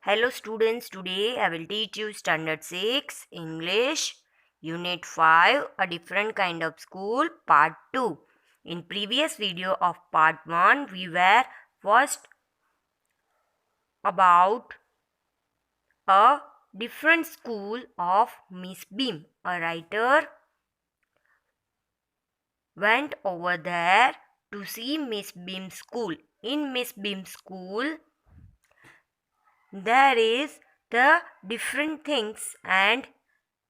Hello students, today I will teach you Standard 6 English Unit 5 A Different Kind of School Part 2. In previous video of Part 1 we were first about a different school of Miss Beam. A writer went over there to see Miss Beam's school. In Miss Beam's school there is the different things and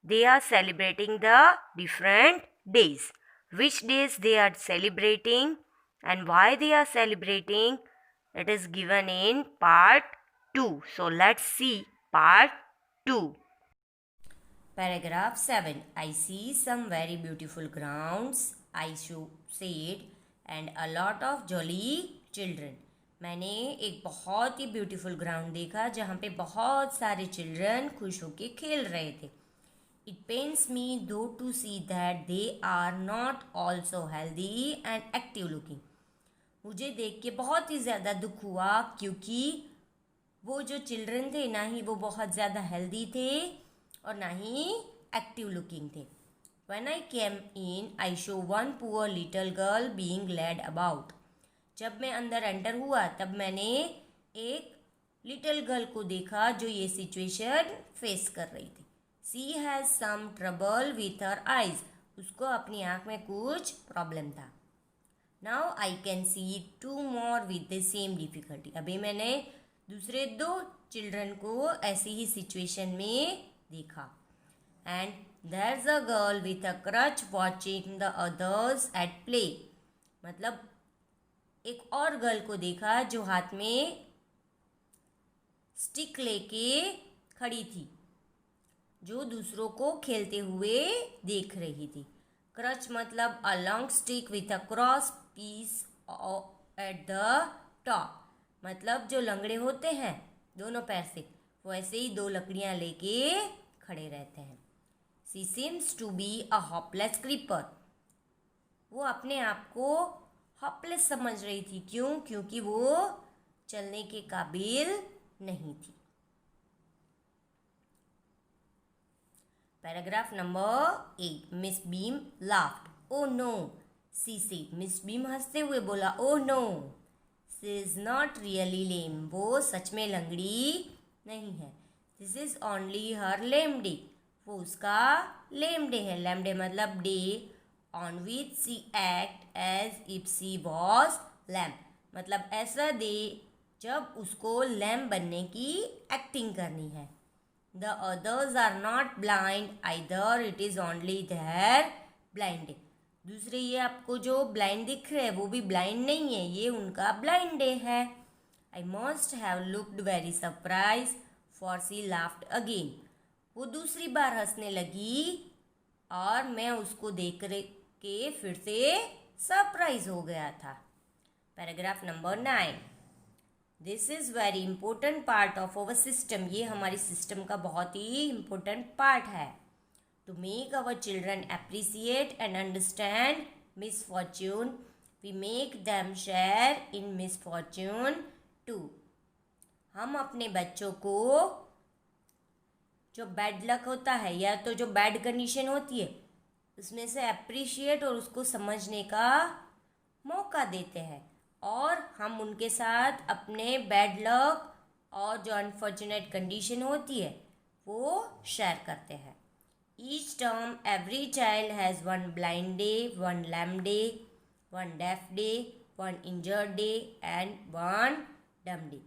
they are celebrating the different days. Which days they are celebrating and why they are celebrating, it is given in part 2. So let's see part 2. Paragraph 7. I see some very beautiful grounds, I said, and a lot of jolly children. मैंने एक बहुत ही beautiful ground देखा जहाँ पे बहुत सारे children खुश होके खेल रहे थे. It pains me though to see that they are not also healthy and active looking. मुझे देख के बहुत ही ज़्यादा दुख हुआ क्योंकि वो जो चिल्ड्रन थे ना ही वो बहुत ज़्यादा हेल्दी थे और ना ही एक्टिव लुकिंग थे. When I came in, I saw one poor little girl being led about. जब मैं अंदर एंटर हुआ तब मैंने एक लिटिल गर्ल को देखा जो ये सिचुएशन फेस कर रही थी. She has some trouble with her eyes. उसको अपनी आँख में कुछ प्रॉब्लम था. Now I can see two more with the same difficulty. अभी मैंने दूसरे दो चिल्ड्रन को ऐसी ही सिचुएशन में देखा. And there's a girl with a crutch watching the others at play. मतलब एक और गर्ल को देखा जो हाथ में स्टिक लेके खड़ी थी जो दूसरों को खेलते हुए देख रही थी. क्रच मतलब a long stick with a cross piece at the top. मतलब जो लंगड़े होते हैं दोनों पैर से वो ऐसे ही दो लकड़ियां लेके खड़े रहते हैं. She seems to be a hopeless creeper. वो अपने आप को होपलेस समझ रही थी. क्यों? क्योंकि वो चलने के काबिल नहीं थी. Paragraph number 8. Miss Beam laughed. Oh no, she said. Miss Beam हंसते हुए बोला oh no, she is not really lame. वो सच में लंगड़ी नहीं है. This is only her lame day. वो उसका lame day है. lame day मतलब day on which she act as if she was lamb. मतलब ऐसा डे जब उसको लैम बनने की एक्टिंग करनी है. The others are not blind either. It is only their blind day. दूसरे ये आपको जो ब्लाइंड दिख रहे हैं वो भी ब्लाइंड नहीं है, ये उनका ब्लाइंड डे है. I must have looked very surprised for she laughed again. वो दूसरी बार हंसने लगी और मैं उसको देख के फिर से सरप्राइज हो गया था. Paragraph number 9. This is very important part of our system. ये हमारी सिस्टम का बहुत ही इम्पोर्टेंट पार्ट है. To make our children appreciate and understand misfortune we make them share in misfortune too. हम अपने बच्चों को जो बैड लक होता है या तो जो बैड कंडीशन होती है उसमें से अप्रिशिएट और उसको समझने का मौका देते हैं और हम उनके साथ अपने बैड लक और जो अनफॉर्चुनेट कंडीशन होती है वो शेयर करते हैं. Each term every child has one blind day, one lame day, one deaf day, one injured day and one dumb day.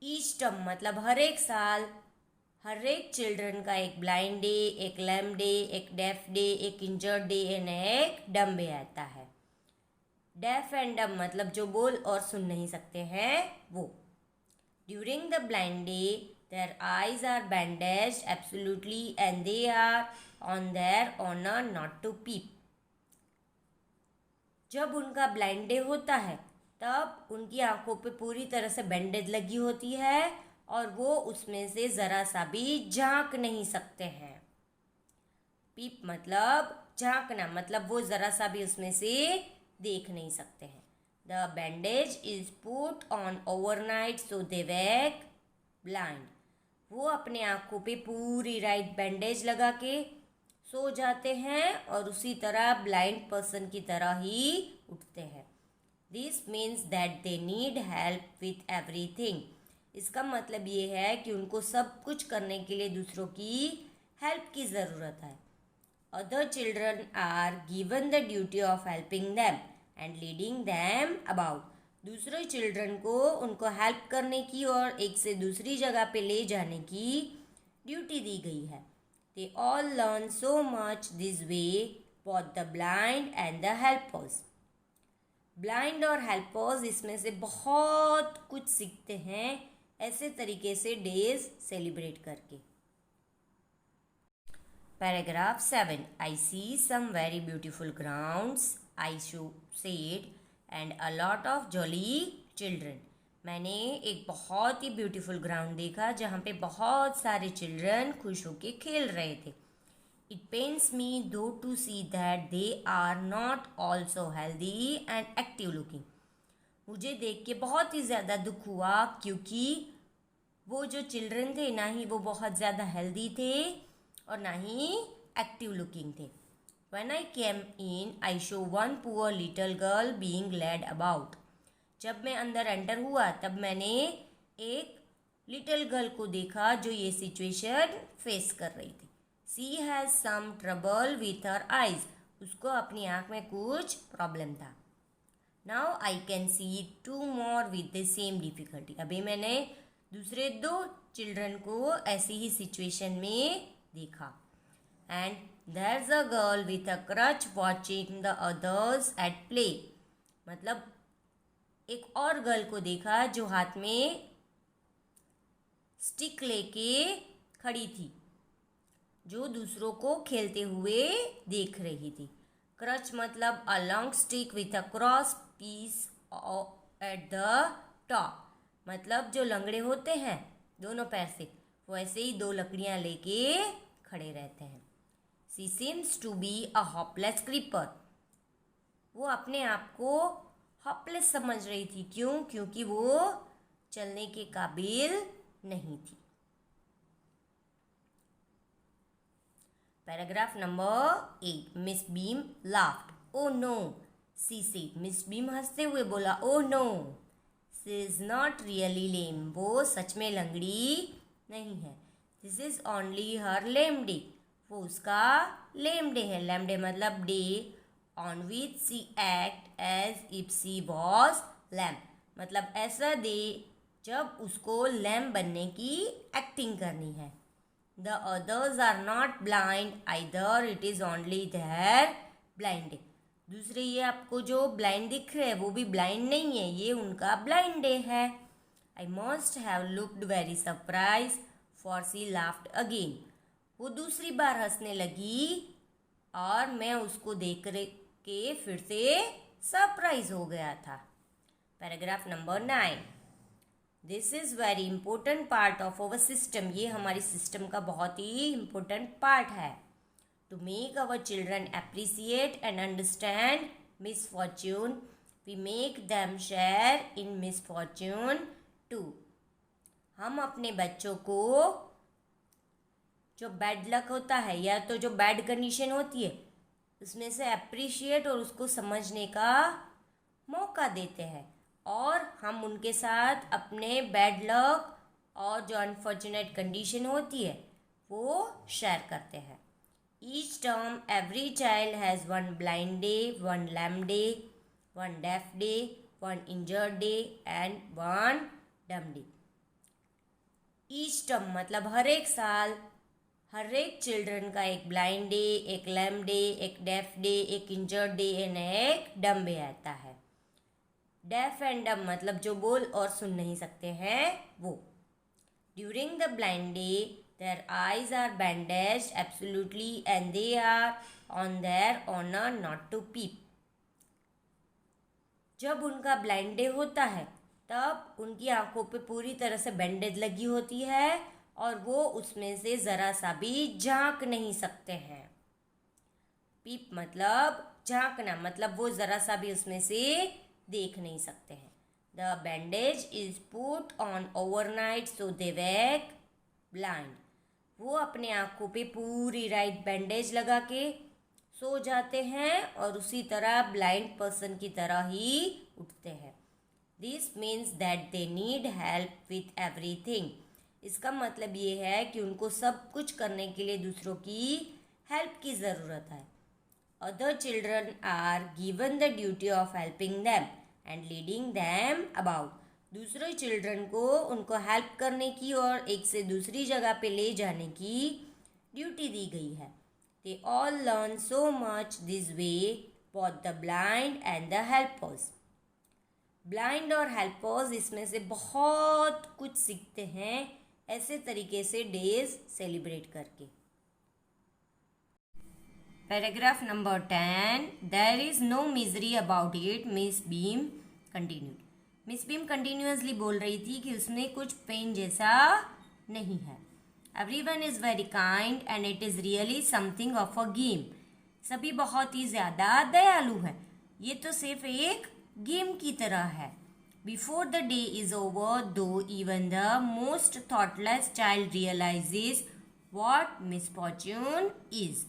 Each term मतलब हर एक साल हर एक चिल्ड्रन का एक ब्लाइंड डे, एक लैम डे, एक डेफ डे, एक इंजर्ड डे एंड एक डम डे आता है. डेफ एंड डम मतलब जो बोल और सुन नहीं सकते हैं वो. During the blind day their eyes are bandaged absolutely and they are on their honour not to peep. जब उनका ब्लाइंड डे होता है तब उनकी आंखों पे पूरी तरह से बैंडेज लगी होती है और वो उसमें से ज़रा सा भी झांक नहीं सकते हैं. पीप मतलब झांकना, मतलब वो ज़रा सा भी उसमें से देख नहीं सकते हैं. The bandage is put on overnight so they wake blind. वो अपने आँखों पे पूरी राइट बैंडेज लगा के सो जाते हैं और उसी तरह ब्लाइंड पर्सन की तरह ही उठते हैं. This means that they need help with everything. इसका मतलब ये है कि उनको सब कुछ करने के लिए दूसरों की हेल्प की ज़रूरत है. Other children are given the duty of helping them and leading them about. दूसरे चिल्ड्रन को उनको हेल्प करने की और एक से दूसरी जगह पे ले जाने की ड्यूटी दी गई है. They all learn so much this way, both the blind and the helpers. Blind और helpers इसमें से बहुत कुछ सीखते हैं ऐसे तरीके से डेज सेलिब्रेट करके. Paragraph 7. I see some very beautiful grounds, I said, and a lot of jolly children. मैंने एक बहुत ही ब्यूटीफुल ग्राउंड देखा जहाँ पे बहुत सारे चिल्ड्रन खुश होके खेल रहे थे. It pains me though to see that they are not also healthy and active looking. मुझे देख के बहुत ही ज़्यादा दुख हुआ क्योंकि वो जो चिल्ड्रन थे ना ही वो बहुत ज़्यादा हेल्दी थे और ना ही एक्टिव लुकिंग थे. When I came in, I saw one poor little girl being led about. जब मैं अंदर एंटर हुआ तब मैंने एक लिटिल गर्ल को देखा जो ये सिचुएशन फेस कर रही थी. She has some trouble with her eyes. उसको अपनी आँख में कुछ प्रॉब्लम था. Now I can see two more with the same difficulty. अभी मैंने दूसरे दो चिल्ड्रन को ऐसी ही सिचुएशन में देखा. And there's a girl with a crutch watching the others at play. मतलब एक और गर्ल को देखा जो हाथ में स्टिक लेके खड़ी थी जो दूसरों को खेलते हुए देख रही थी. क्रच मतलब a long stick with a cross piece at the top. मतलब जो लंगड़े होते हैं दोनों पैर से वो ऐसे ही दो लकड़ियां लेके खड़े रहते हैं. She seems to be a hopeless creeper. वो अपने आप को हॉपलेस समझ रही थी. क्यों? क्योंकि वो चलने के काबिल नहीं थी. Paragraph number 8. Miss beam laughed. Oh no, she said. Miss beam हंसते हुए बोला oh no, she is not really lame. वो सच में लंगड़ी नहीं है. This is only her lame day. वो उसका लेम डे है. लेम डे मतलब day on which she act as if she was lame. मतलब ऐसा डे जब उसको लैम बनने की एक्टिंग करनी है. The others are not blind either, it is only their blind day. दूसरे ये आपको जो ब्लाइंड दिख रहे हैं वो भी ब्लाइंड नहीं है, ये उनका ब्लाइंड डे है. I must have looked very surprise for she laughed again. वो दूसरी बार हंसने लगी और मैं उसको देख के फिर से सरप्राइज हो गया था. Paragraph number 9. This is very important part of our system. ये हमारी सिस्टम का बहुत ही इम्पोर्टेंट पार्ट है. To make our children appreciate and understand misfortune, we make them share in misfortune too. हम अपने बच्चों को जो बैड लक होता है या तो जो बैड कंडीशन होती है उसमें से अप्रिशिएट और उसको समझने का मौका देते हैं और हम उनके साथ अपने बैड लक और जो अनफॉर्चुनेट कंडीशन होती है वो शेयर करते हैं. Each term every child has one blind day, one lame day, one deaf day, one injured day and one dumb day. Each term मतलब हर एक साल हर एक चिल्ड्रन का एक ब्लाइंड डे, एक लैम डे, एक डेफ डे, एक इंजर्ड डे एंड एक डम डे आता है. डेफ एंड डम मतलब जो बोल और सुन नहीं सकते हैं वो. During the blind day their eyes are bandaged absolutely and they are on their honour not to peep. जब उनका ब्लाइंड डे होता है तब उनकी आंखों पे पूरी तरह से बैंडेज लगी होती है और वो उसमें से ज़रा सा भी झांक नहीं सकते हैं. पीप मतलब झांकना, मतलब वो ज़रा सा भी उसमें से देख नहीं सकते हैं. The bandage is put on overnight so they wake blind. वो अपने आँखों पे पूरी रात बैंडेज लगा के सो जाते हैं और उसी तरह ब्लाइंड पर्सन की तरह ही उठते हैं. This means that they need help with everything. इसका मतलब ये है कि उनको सब कुछ करने के लिए दूसरों की हेल्प की ज़रूरत है. Other children are given the duty of helping them and leading them about. दूसरे चिल्ड्रन को उनको हेल्प करने की और एक से दूसरी जगह पे ले जाने की ड्यूटी दी गई है. They all learn so much this way, both the blind and the helpers. Blind और हेल्पर्स इसमें से बहुत कुछ सीखते हैं ऐसे तरीके से डेज सेलिब्रेट करके. Paragraph number 10. There is no misery about it, Miss Beam continued. Miss Beam continuously बोल रही थी कि उसमें कुछ पेन जैसा नहीं है. Everyone is very kind and it is really something of a game. सभी बहुत ही ज्यादा दयालु है. ये तो सिर्फ एक गेम की तरह है. Before the day is over, though even the most thoughtless child realises what misfortune is.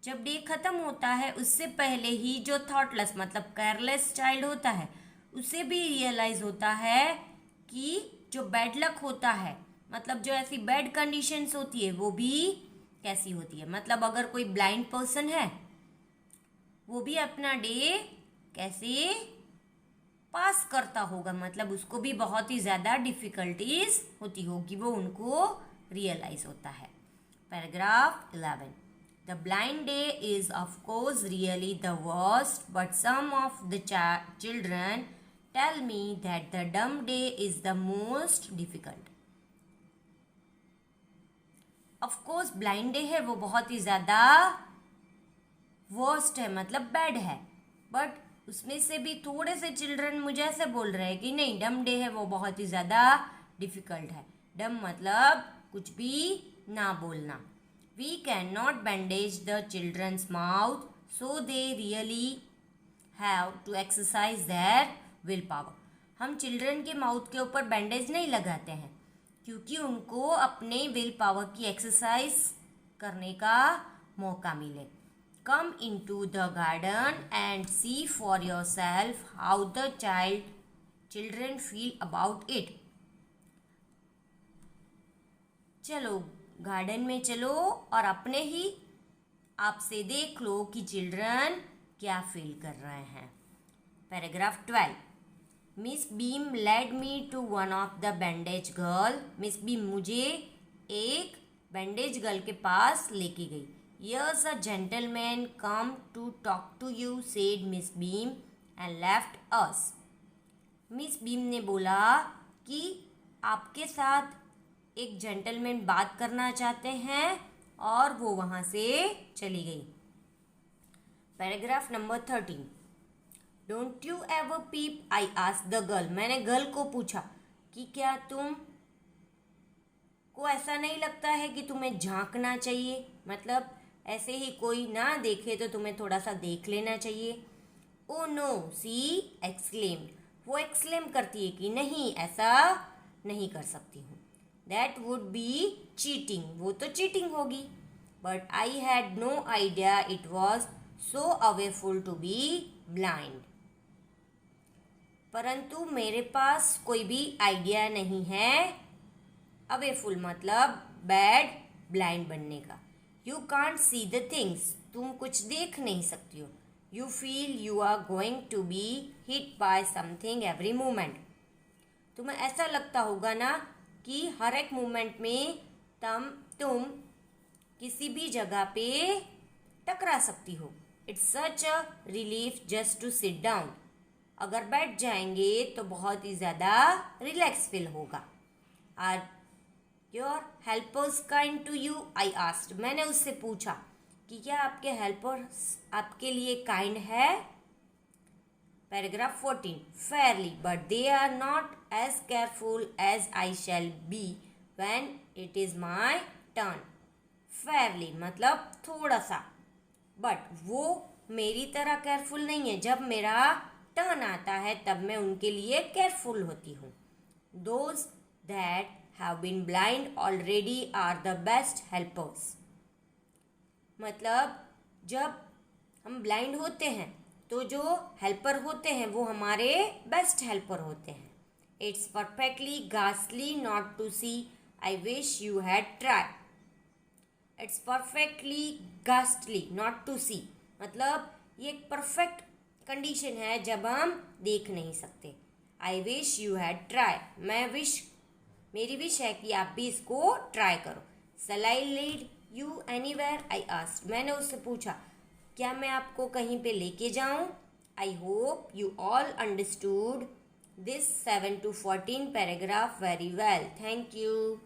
जब डे खत्म होता है उससे पहले ही जो थॉटलेस मतलब केयरलेस चाइल्ड होता है उसे भी रियलाइज होता है कि जो बैड लक होता है मतलब जो ऐसी बैड कंडीशंस होती है वो भी कैसी होती है. मतलब अगर कोई ब्लाइंड पर्सन है वो भी अपना डे कैसे पास करता होगा, मतलब उसको भी बहुत ही ज़्यादा डिफ़िकल्टीज होती होगी, वो उनको रियलाइज होता है. Paragraph 11. The blind day is of course really the worst, but some of the children tell me that the dumb day is the most difficult. Of course blind day है वो बहुत ही ज़्यादा worst है मतलब bad है, but उसमें से भी थोड़े से चिल्ड्रन मुझे ऐसे बोल रहे हैं कि नहीं डम डे है वो बहुत ही ज़्यादा डिफ़िकल्ट है. डम मतलब कुछ भी ना बोलना. We cannot bandage the children's mouth, so they really have to exercise their willpower. हम चिल्ड्रन के माउथ के ऊपर बैंडेज नहीं लगाते हैं क्योंकि उनको अपने विल पावर की एक्सरसाइज करने का मौका मिले. Come into the garden and see for yourself how the children feel about it. चलो गार्डन में चलो और अपने ही आप से देख लो कि चिल्ड्रन क्या फील कर रहे हैं. Paragraph 12. Miss Beam led me to one of the bandage girl. Miss Beam मुझे एक बैंडेज गर्ल के पास लेके गई. Here's a gentleman come to talk to you, said Miss Beam and left us. Miss beam ने बोला कि आपके साथ एक जेंटलमैन बात करना चाहते हैं और वो वहाँ से चली गई. Paragraph number 13. Don't you ever peep, I asked the girl. मैंने गर्ल को पूछा कि क्या तुम को ऐसा नहीं लगता है कि तुम्हें झांकना चाहिए, मतलब ऐसे ही कोई ना देखे तो तुम्हें थोड़ा सा देख लेना चाहिए. Oh no, she exclaimed. वो एक्सक्लेम करती है कि नहीं ऐसा नहीं कर सकती हूँ. That would be cheating. वो तो चीटिंग होगी. But I had no idea it was so awful to be blind. परंतु मेरे पास कोई भी आइडिया नहीं है. अवेफुल मतलब बैड, ब्लाइंड बनने का. You can't see the things. तुम कुछ देख नहीं सकती हो. You feel you are going to be hit by something every moment. तुम्हें ऐसा लगता होगा ना कि हर एक मोमेंट में तुम किसी भी जगह पे टकरा सकती हो. It's such a relief just to sit down. अगर बैठ जाएंगे तो बहुत ही ज़्यादा रिलैक्स फील होगा. Are your helpers kind to you, I asked. मैंने उससे पूछा कि क्या आपके हेल्पर्स आपके लिए काइंड है. Paragraph 14. Fairly, but they are not as careful as I shall be when it is my turn. Fairly मतलब थोड़ा सा, बट वो मेरी तरह केयरफुल नहीं है. जब मेरा टर्न आता है तब मैं उनके लिए केयरफुल होती हूँ. Those that have been blind already are the best helpers. मतलब जब हम ब्लाइंड होते हैं तो जो हेल्पर होते हैं वो हमारे बेस्ट हेल्पर होते हैं. It's perfectly ghastly not to see. I wish you had try. It's perfectly ghastly not to see मतलब ये एक परफेक्ट कंडीशन है जब हम देख नहीं सकते. आई विश यू हैड ट्राई. मेरी विश है कि आप भी इसको ट्राई करो. Shall I lead you anywhere? I asked. मैंने उससे पूछा क्या मैं आपको कहीं पे लेके जाऊं? I hope you all understood this 7 to 14 paragraph very well. Thank you.